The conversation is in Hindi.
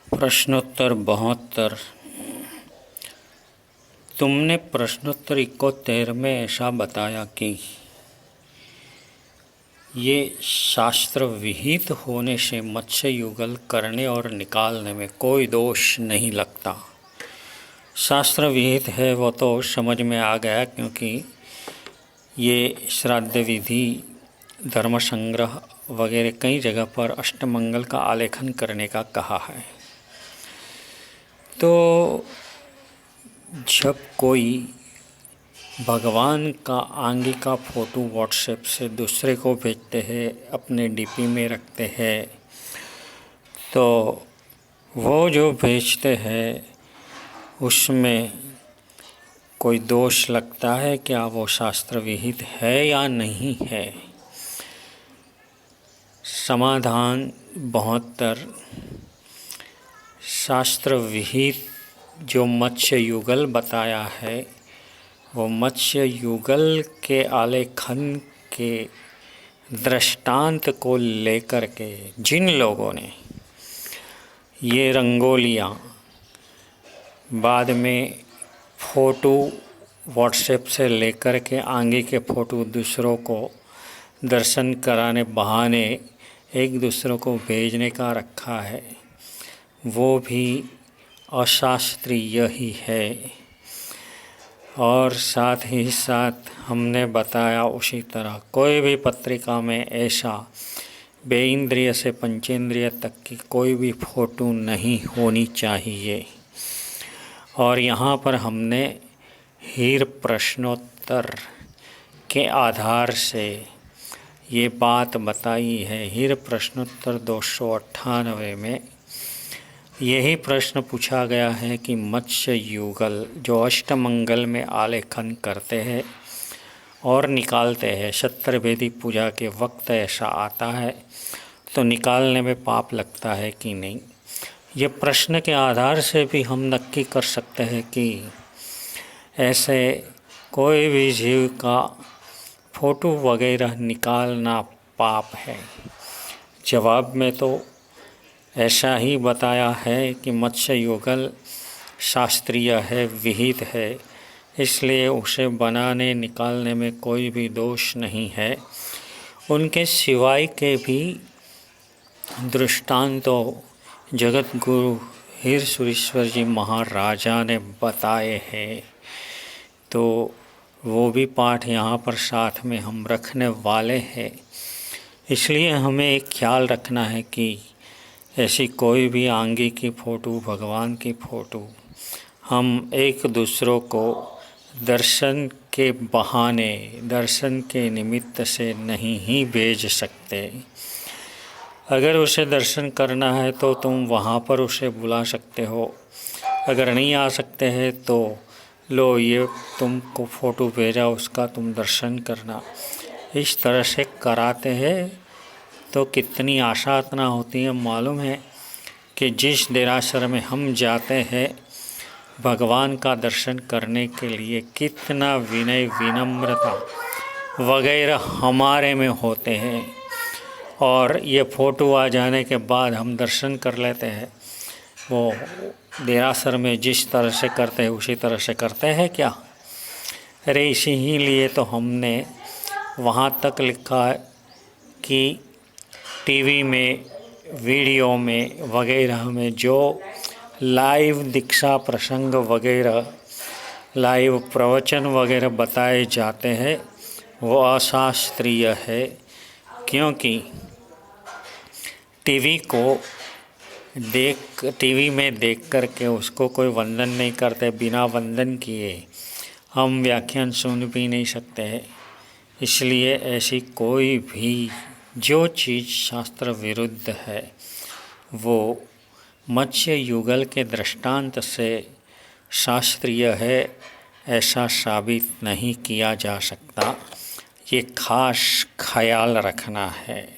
प्रश्नोत्तर 72। तुमने प्रश्नोत्तर 71 में ऐसा बताया कि ये शास्त्र विहित होने से मत्स्य युगल करने और निकालने में कोई दोष नहीं लगता। शास्त्र विहित है वो तो समझ में आ गया, क्योंकि ये श्राद्ध विधि, धर्म संग्रह वगैरह कई जगह पर अष्टमंगल का आलेखन करने का कहा है। तो जब कोई भगवान का आगे का फ़ोटो व्हाट्सएप से दूसरे को भेजते हैं, अपने डीपी में रखते हैं, तो वो जो भेजते हैं उसमें कोई दोष लगता है क्या? वो शास्त्र विहित है या नहीं है? समाधान 72। शास्त्र विहित जो मत्स्य युगल बताया है, वो मत्स्य युगल के आलेखन के दृष्टांत को लेकर के जिन लोगों ने ये रंगोलियाँ बाद में फ़ोटो व्हाट्सएप से लेकर के आगे के फ़ोटो दूसरों को दर्शन कराने बहाने एक दूसरों को भेजने का रखा है, वो भी अशास्त्रीय ही है। और साथ ही साथ हमने बताया उसी तरह कोई भी पत्रिका में ऐसा बेइंद्रिय से पंचेंद्रिय तक की कोई भी फ़ोटो नहीं होनी चाहिए। और यहाँ पर हमने हीर प्रश्नोत्तर के आधार से ये बात बताई है। हीर प्रश्नोत्तर 298 में यही प्रश्न पूछा गया है कि मत्स्य युगल जो अष्टमंगल में आलेखन करते हैं और निकालते हैं, शत्रभेदी पूजा के वक्त ऐसा आता है, तो निकालने में पाप लगता है कि नहीं? ये प्रश्न के आधार से भी हम नक्की कर सकते हैं कि ऐसे कोई भी जीव का फ़ोटो वगैरह निकालना पाप है। जवाब में तो ऐसा ही बताया है कि मत्स्य युगल शास्त्रीय है, विहित है, इसलिए उसे बनाने निकालने में कोई भी दोष नहीं है। उनके सिवाय के भी दृष्टांतों जगत गुरु हीर सुरेश्वर जी महाराजा ने बताए हैं, तो वो भी पाठ यहाँ पर साथ में हम रखने वाले हैं। इसलिए हमें एक ख्याल रखना है कि ऐसी कोई भी आगे की फ़ोटो, भगवान की फ़ोटो हम एक दूसरों को दर्शन के बहाने, दर्शन के निमित्त से नहीं ही भेज सकते। अगर उसे दर्शन करना है तो तुम वहाँ पर उसे बुला सकते हो, अगर नहीं आ सकते हैं तो लो ये तुमको फ़ोटो भेजा, उसका तुम दर्शन करना। इस तरह से कराते हैं तो कितनी आशातना होती है। मालूम है कि जिस देरासर में हम जाते हैं भगवान का दर्शन करने के लिए, कितना विनय विनम्रता वगैरह हमारे में होते हैं, और ये फ़ोटो आ जाने के बाद हम दर्शन कर लेते हैं। वो देरासर में जिस तरह से करते हैं उसी तरह से करते हैं क्या? अरे इसीलिए तो हमने वहाँ तक लिखा है कि टीवी में, वीडियो में वगैरह में जो लाइव दीक्षा प्रसंग वगैरह, लाइव प्रवचन वगैरह बताए जाते हैं वो अशास्त्रीय है। क्योंकि टीवी में देख करके उसको कोई वंदन नहीं करते, बिना वंदन किए हम व्याख्यान सुन भी नहीं सकते हैं। इसलिए ऐसी कोई भी जो चीज़ शास्त्र विरुद्ध है वो मत्स्य युगल के दृष्टांत से शास्त्रीय है ऐसा साबित नहीं किया जा सकता। ये खास ख्याल रखना है।